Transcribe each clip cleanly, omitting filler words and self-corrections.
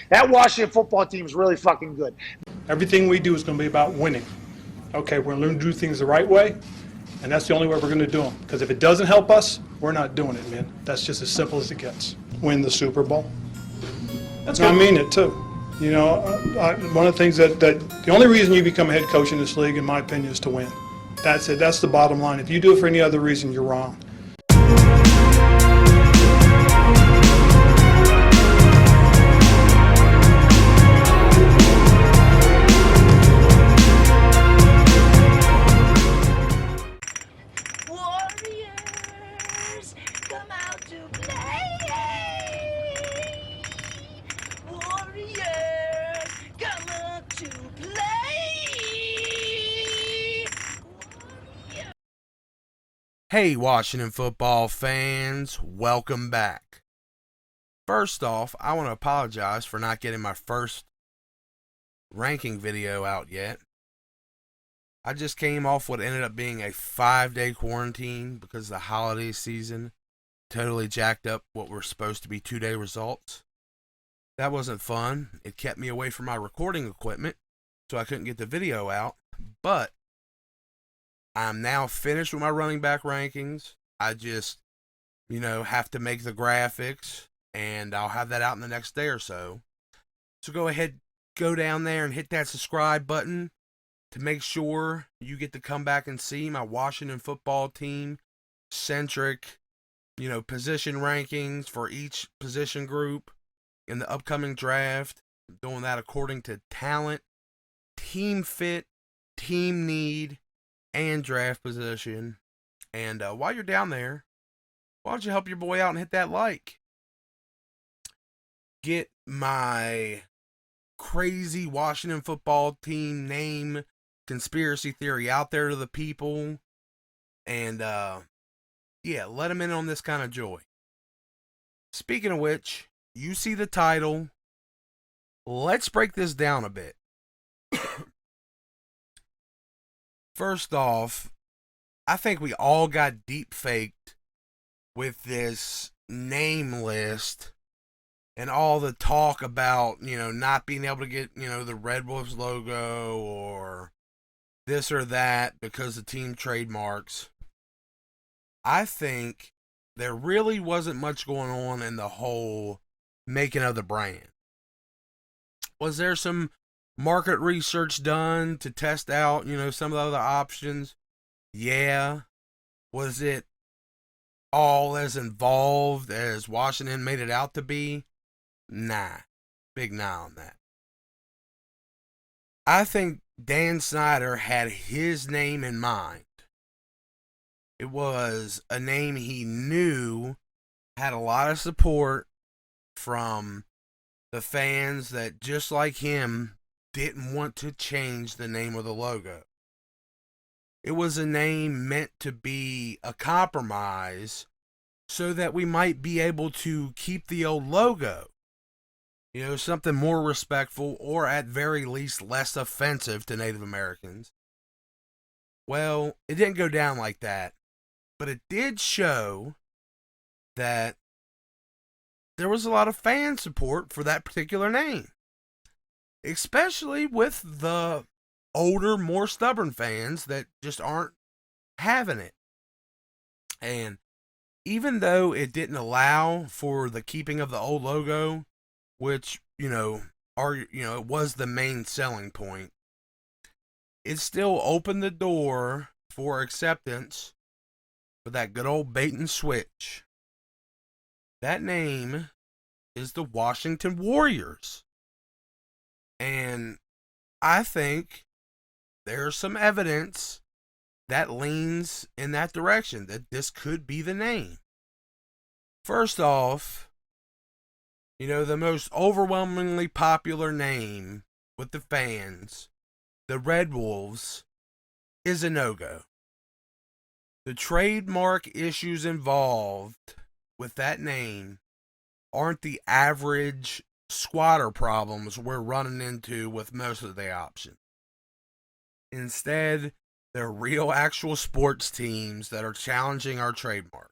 That Washington football team is really fucking good. Everything we do is going to be about winning. Okay, we're going to learn to do things the right way, and that's the only way we're going to do them. Because if it doesn't help us, we're not doing it, man. That's just as simple as it gets. Win the Super Bowl. That's I mean it, too. You know, one of the things that the only reason you become a head coach in this league, in my opinion, is to win. That's it. That's the bottom line. If you do it for any other reason, you're wrong. Warriors, come out to play. Warriors, come out to play. Hey, Washington football fans, welcome back. First off, I want to apologize for not getting my first ranking video out yet. I just came off what ended up being a 5-day quarantine because the holiday season totally jacked up what were supposed to be 2-day results. That wasn't fun. It kept me away from my recording equipment, so I couldn't get the video out. But I'm now finished with my running back rankings. I just, have to make the graphics, and I'll have that out in the next day or so. So go ahead, go down there and hit that subscribe button to make sure you get to come back and see my Washington football team centric, position rankings for each position group in the upcoming draft. I'm doing that according to talent, team fit, team need, and draft position. And while you're down there, why don't you help your boy out and hit that like? Get my crazy Washington football team name conspiracy theory out there to the people. And let them in on this kind of joy. Speaking of which, you see the title. Let's break this down a bit. First off, I think we all got deep faked with this name list and all the talk about, not being able to get, the Red Wolves logo or this or that because of team trademarks. I think there really wasn't much going on in the whole making of the brand. Was there some market research done to test out, some of the other options? Yeah. Was it all as involved as Washington made it out to be? Nah. Big nah on that. I think Dan Snyder had his name in mind. It was a name he knew had a lot of support from the fans that, just like him, didn't want to change the name of the logo. It was a name meant to be a compromise so that we might be able to keep the old logo. Something more respectful or at very least less offensive to Native Americans. Well, it didn't go down like that, but it did show that there was a lot of fan support for that particular name. Especially with the older, more stubborn fans that just aren't having it. And even though it didn't allow for the keeping of the old logo, which, it was the main selling point, it still opened the door for acceptance for that good old bait and switch. That name is the Washington Warriors. And I think there's some evidence that leans in that direction, that this could be the name. First off, the most overwhelmingly popular name with the fans, the Red Wolves, is a no-go. The trademark issues involved with that name aren't the average squatter problems we're running into with most of the options. Instead, they're real actual sports teams that are challenging our trademark.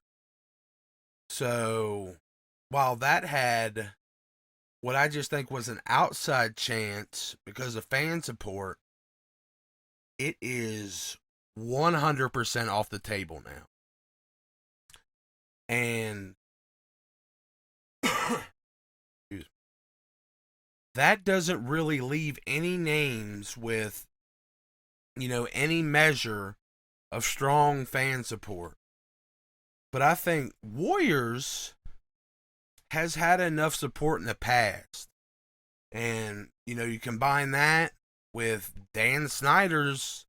So, while that had what I just think was an outside chance because of fan support, it is 100% off the table now. And that doesn't really leave any names with, any measure of strong fan support. But I think Warriors has had enough support in the past. And, you combine that with Dan Snyder's,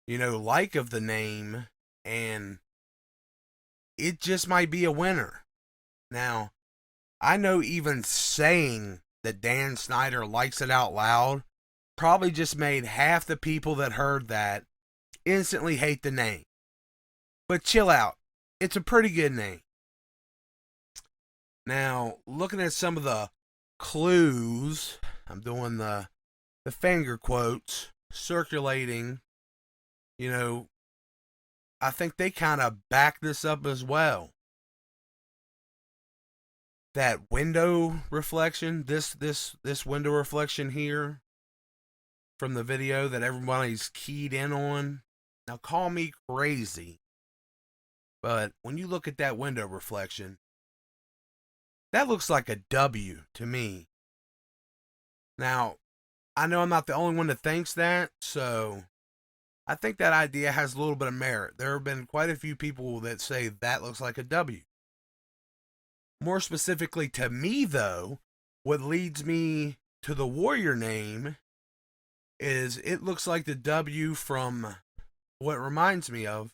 like of the name, and it just might be a winner. Now, I know even saying that Dan Snyder likes it out loud probably just made half the people that heard that instantly hate the name. But chill out. It's a pretty good name. Now, looking at some of the clues, I'm doing the finger quotes circulating, I think they kind of back this up as well. That window reflection, this window reflection here from the video that everybody's keyed in on. Now, call me crazy, but when you look at that window reflection, that looks like a W to me. Now, I know I'm not the only one that thinks that, so I think that idea has a little bit of merit. There have been quite a few people that say that looks like a W. More specifically to me, though, what leads me to the Warrior name is it looks like the W from what reminds me of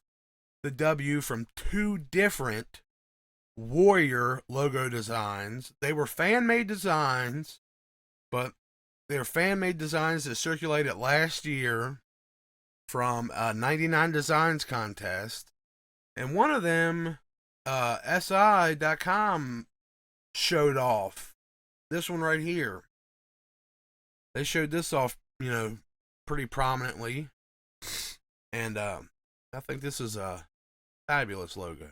the W from two different Warrior logo designs. They were fan-made designs, but they're fan-made designs that circulated last year from a 99 Designs contest. And one of them, SI.com showed off. This one right here. They showed this off, pretty prominently. And I think this is a fabulous logo.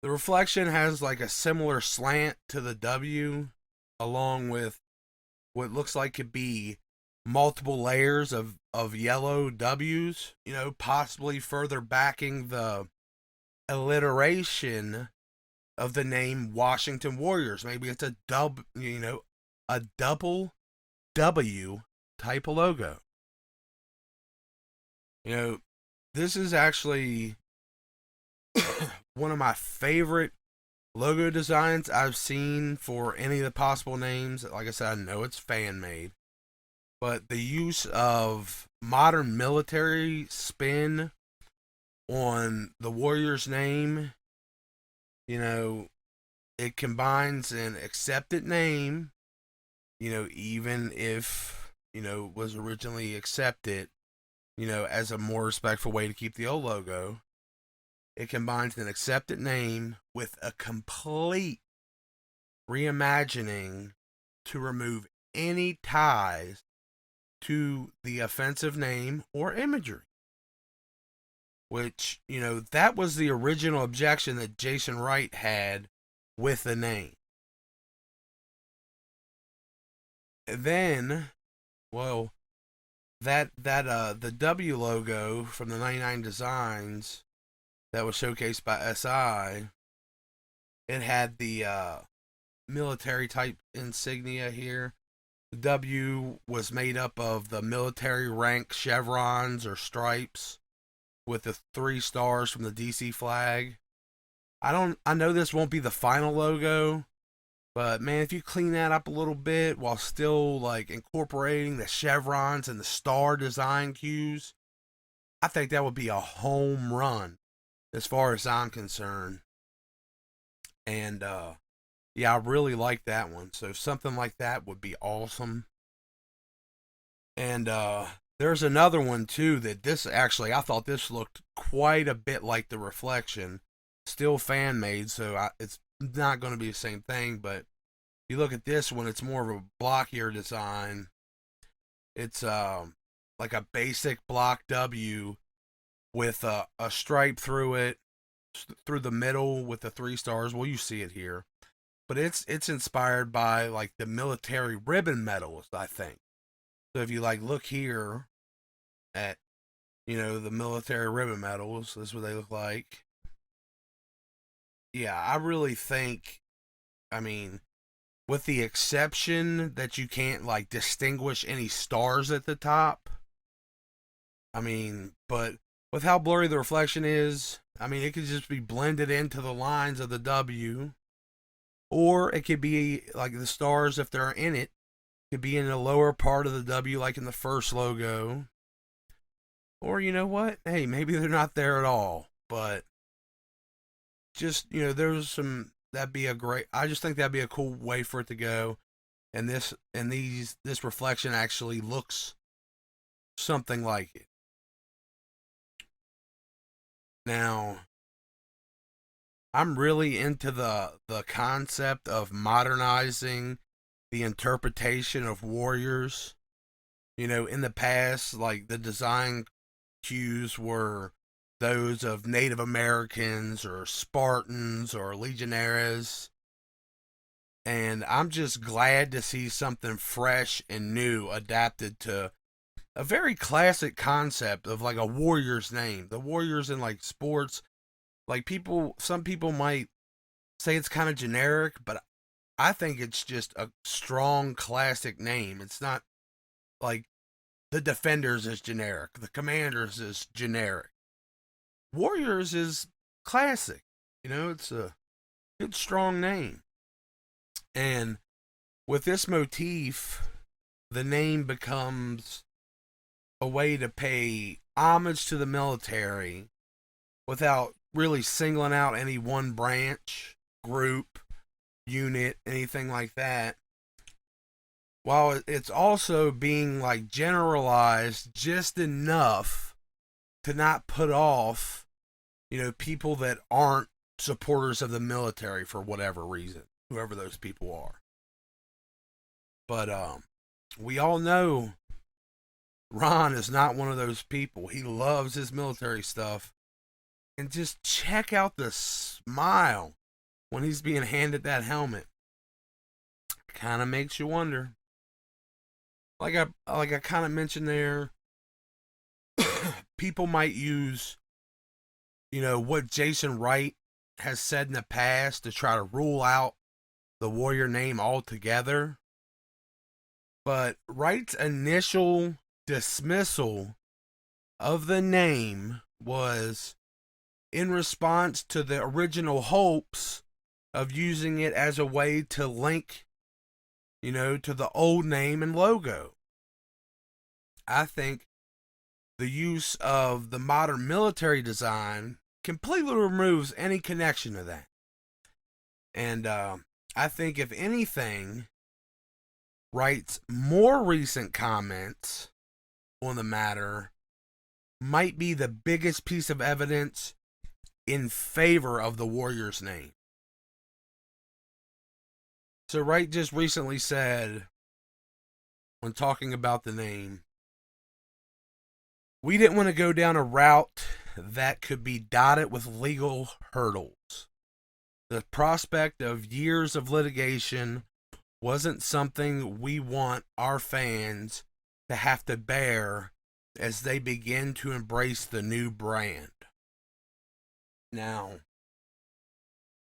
The reflection has like a similar slant to the W, along with what looks like could be multiple layers of yellow W's, possibly further backing the alliteration of the name Washington Warriors. Maybe it's a double W type of logo. This is actually one of my favorite logo designs I've seen for any of the possible names. Like I said, I know it's fan made, but the use of modern military spin on the Warriors name, it combines an accepted name, even if, was originally accepted, as a more respectful way to keep the old logo. It combines an accepted name with a complete reimagining to remove any ties to the offensive name or imagery. Which, that was the original objection that Jason Wright had with the name. Then, well, the W logo from the 99 Designs that was showcased by SI, it had the military type insignia here. The W was made up of the military rank chevrons or stripes with the 3 stars from the DC flag. I know this won't be the final logo, but man, if you clean that up a little bit while still like incorporating the chevrons and the star design cues, I think that would be a home run as far as I'm concerned. And yeah, I really like that one. So something like that would be awesome. And there's another one too that I thought this looked quite a bit like the reflection. Still fan made, so it's not going to be the same thing, but you look at this one, it's more of a blockier design. It's like a basic block W with a stripe through it, through the middle with the 3 stars. Well, you see it here. but it's inspired by like the military ribbon medals, I think. So if you like look here at, you know, the military ribbon medals, this is what they look like. Yeah, I really think, I mean, with the exception that you can't like distinguish any stars at the top. I mean, but with how blurry the reflection is, I mean, it could just be blended into the lines of the W, or it could be like the stars, if they're in it, could be in the lower part of the W, like in the first logo. Or you know what? Hey, maybe they're not there at all. But just, you know, there's some, that'd be a great, I just think that'd be a cool way for it to go. And this reflection actually looks something like it. Now, I'm really into the concept of modernizing the interpretation of warriors. You know, in the past, like the design cues were those of Native Americans or Spartans or Legionnaires. And I'm just glad to see something fresh and new adapted to a very classic concept of like a warrior's name. The warriors in like sports, like some people might say it's kind of generic, but I think it's just a strong classic name. It's not like the Defenders is generic, the Commanders is generic. Warriors is classic. You know, it's a good strong name. And with this motif, the name becomes a way to pay homage to the military without really singling out any one branch, group, unit, anything like that. While it's also being like generalized just enough to not put off, you know, people that aren't supporters of the military for whatever reason, whoever those people are. But we all know Ron is not one of those people. He loves his military stuff. And just check out the smile when he's being handed that helmet. Kind of makes you wonder. Like I kind of mentioned there, people might use, you know, what Jason Wright has said in the past to try to rule out the warrior name altogether. But Wright's initial dismissal of the name was in response to the original hopes of using it as a way to link, you know, to the old name and logo. I think the use of the modern military design completely removes any connection to that. And I think, if anything, Wright's more recent comments on the matter might be the biggest piece of evidence in favor of the Warriors name. So Wright just recently said, when talking about the name, we didn't want to go down a route that could be dotted with legal hurdles. The prospect of years of litigation wasn't something we want our fans to have to bear as they begin to embrace the new brand. Now,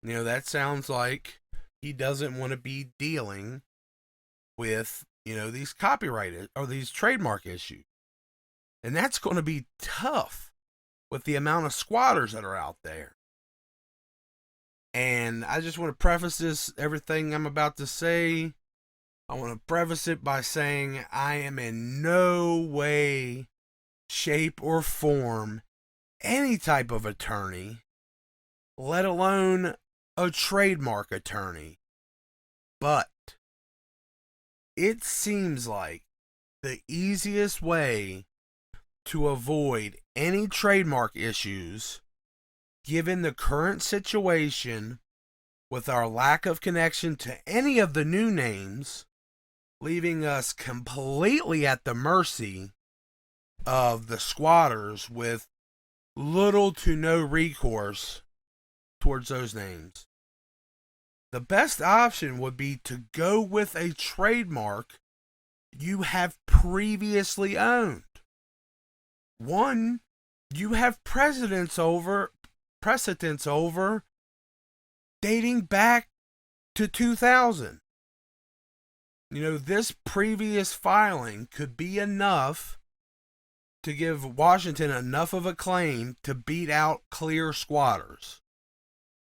you know, that sounds like he doesn't want to be dealing with, you know, these copyright or these trademark issues. And that's going to be tough with the amount of squatters that are out there. And I just want to preface everything I'm about to say, I want to preface it by saying I am in no way, shape, or form any type of attorney, let alone a trademark attorney. But it seems like the easiest way to avoid any trademark issues, given the current situation with our lack of connection to any of the new names, leaving us completely at the mercy of the squatters with little to no recourse towards those names. the best option would be to go with a trademark you have previously owned. One, you have precedence over dating back to 2000. This previous filing could be enough to give Washington enough of a claim to beat out clear squatters.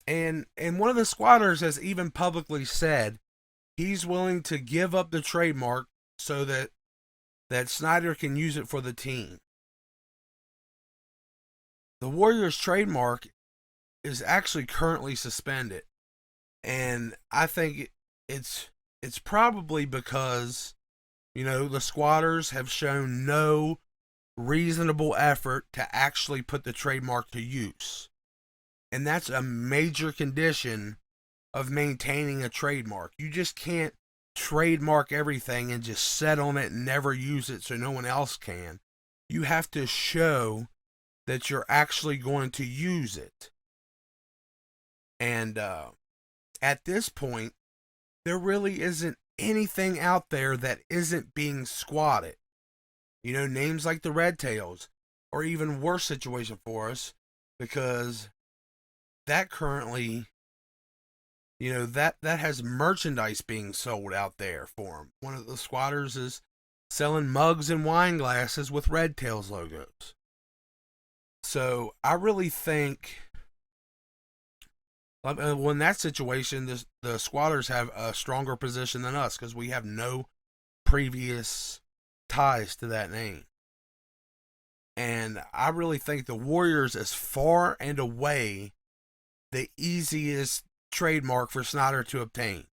And one of the squatters has even publicly said he's willing to give up the trademark so that Snyder can use it for the team. The Warriors trademark is actually currently suspended. And I think it's probably because, the squatters have shown no reasonable effort to actually put the trademark to use. And that's a major condition of maintaining a trademark. You just can't trademark everything and just set on it and never use it so no one else can. You have to show that you're actually going to use it. And at this point, there really isn't anything out there that isn't being squatted. Names like the Red Tails, or even worse situation for us, because that currently, that has merchandise being sold out there for them. One of the squatters is selling mugs and wine glasses with Red Tails logos. So I really think, well, in that situation, the squatters have a stronger position than us because we have no previous ties to that name. And I really think the Warriors is far and away the easiest trademark for Snyder to obtain.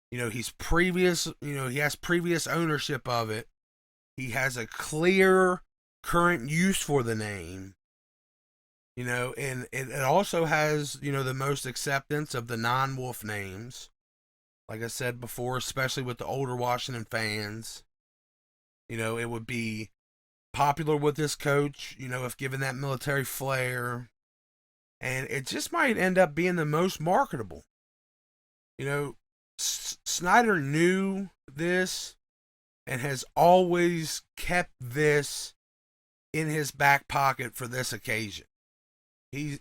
He has previous ownership of it. He has a clear current use for the name. And it also has, the most acceptance of the non-Wolf names. Like I said before, especially with the older Washington fans. It would be popular with this coach, if given that military flair. And it just might end up being the most marketable. Snyder knew this and has always kept this in his back pocket for this occasion. He's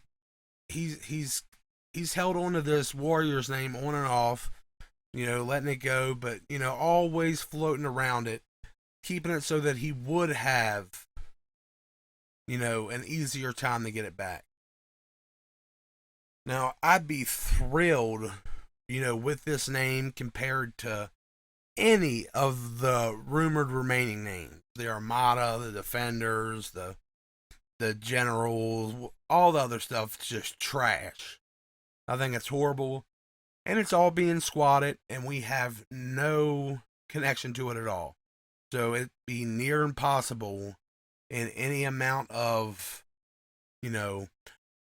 held on to this Warriors name on and off, letting it go, but always floating around it, keeping it so that he would have, an easier time to get it back. Now, I'd be thrilled, with this name compared to any of the rumored remaining names. The Armada, the Defenders, the Generals, all the other stuff is just trash. I think it's horrible. And it's all being squatted, and we have no connection to it at all. So it'd be near impossible in any amount of,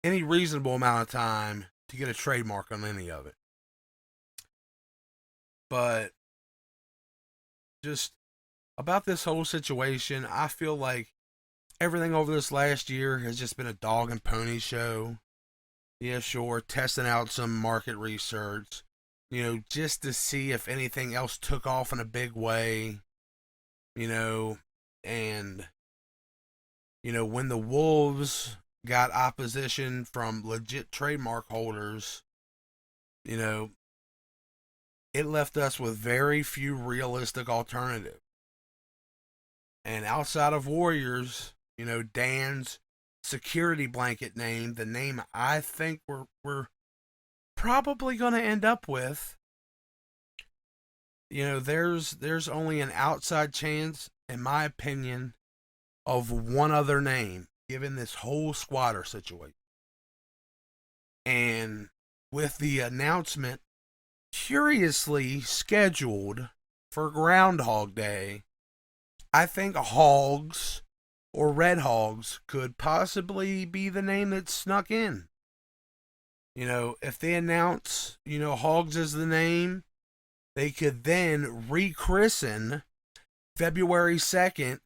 any reasonable amount of time to get a trademark on any of it. But just about this whole situation, I feel like everything over this last year has just been a dog and pony show. Yeah, sure, testing out some market research, just to see if anything else took off in a big way, and, when the Wolves got opposition from legit trademark holders, it left us with very few realistic alternatives. And outside of Warriors, Dan's security blanket name, the name I think we're probably going to end up with, there's only an outside chance, in my opinion, of one other name, given this whole squatter situation. And with the announcement curiously scheduled for Groundhog Day, I think Hogs or Red Hogs could possibly be the name that snuck in. If they announce, Hogs as the name, they could then rechristen February 2nd,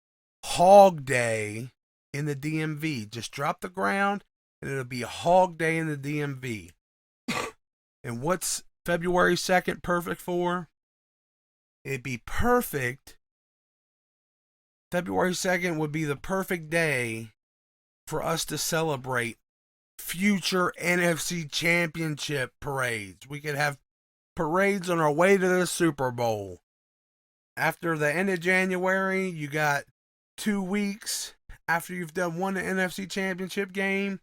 Hog Day in the DMV. Just drop the ground and it'll be Hog Day in the DMV. And what's February 2nd perfect for? It'd be perfect. February 2nd would be the perfect day for us to celebrate future NFC championship parades. We could have parades on our way to the Super Bowl. After the end of January, you got 2 weeks after you've won the NFC championship game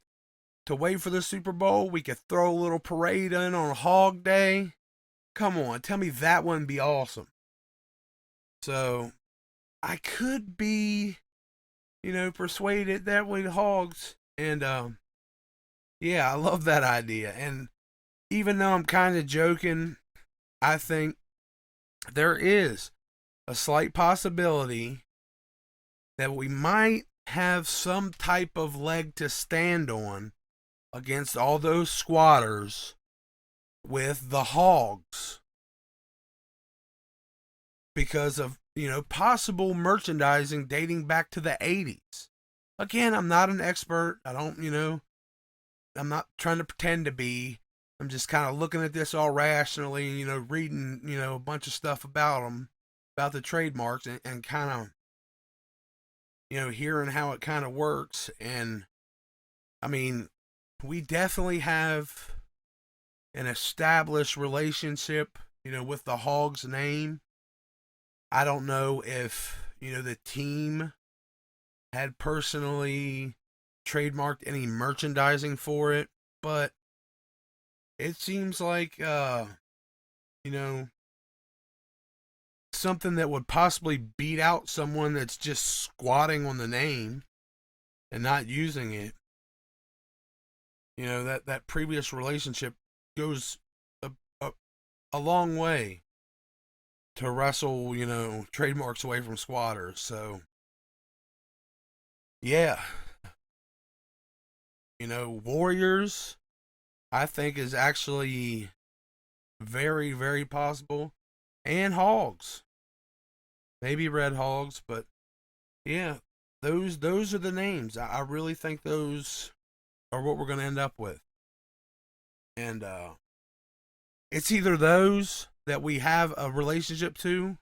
to wait for the Super Bowl. We could throw a little parade in on Hog Day. Come on, tell me that wouldn't be awesome. So I could be, persuaded that way the Hogs. And yeah, I love that idea. And even though I'm kind of joking, I think there is a slight possibility that we might have some type of leg to stand on against all those squatters with the Hogs because of, possible merchandising dating back to the 80s. Again, I'm not an expert. I don't, I'm not trying to pretend to be. I'm just kind of looking at this all rationally, reading, a bunch of stuff about them, about the trademarks, and kind of, hearing how it kind of works. And I mean, we definitely have an established relationship, with the Hogs name. I don't know if, the team had personally trademarked any merchandising for it, but it seems like, something that would possibly beat out someone that's just squatting on the name and not using it. That previous relationship goes a long way to wrestle, trademarks away from squatters. So, yeah. Warriors, I think, is actually very, very possible. And Hogs. Maybe Red Hogs, but yeah, those are the names. I really think those are what we're going to end up with. And it's either those that we have a relationship to,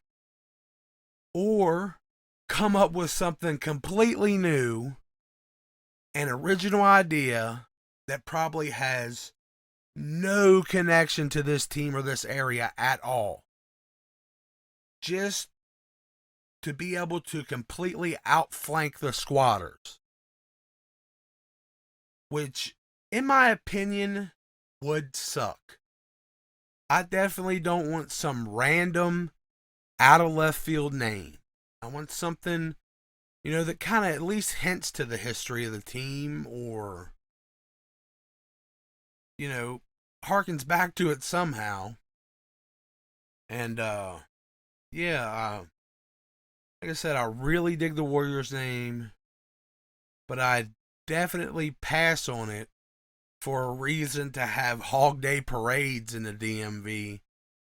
or come up with something completely new, an original idea that probably has no connection to this team or this area at all. Just to be able to completely outflank the squatters. Which, in my opinion, would suck. I definitely don't want some random, out of left field name. I want something, that kind of at least hints to the history of the team, or, harkens back to it somehow. And, yeah, like I said, I really dig the Warriors name, but I definitely pass on it for a reason to have Hog Day parades in the DMV.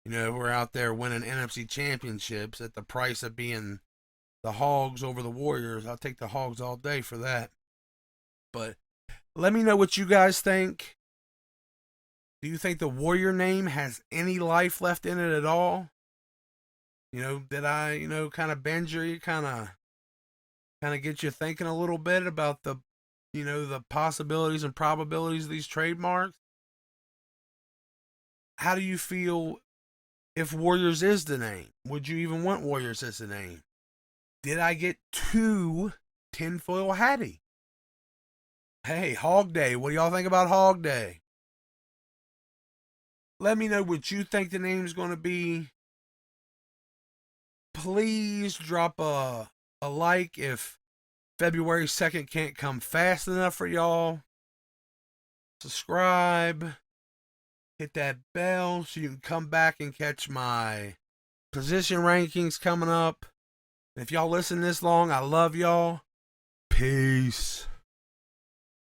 We're out there winning NFC championships at the price of being the Hogs over the Warriors. I'll take the Hogs all day for that. But let me know what you guys think. Do you think the Warrior name has any life left in it at all? Did I, kind of bend you, kind of get you thinking a little bit about the, the possibilities and probabilities of these trademarks? How do you feel if Warriors is the name? Would you even want Warriors as the name? Did I get too tinfoil hatty? Hey, Hog Day. What do y'all think about Hog Day? Let me know what you think the name's going to be. Please drop a like if February 2nd can't come fast enough for y'all. Subscribe. Hit that bell so you can come back and catch my position rankings coming up. If y'all listen this long, I love y'all. Peace.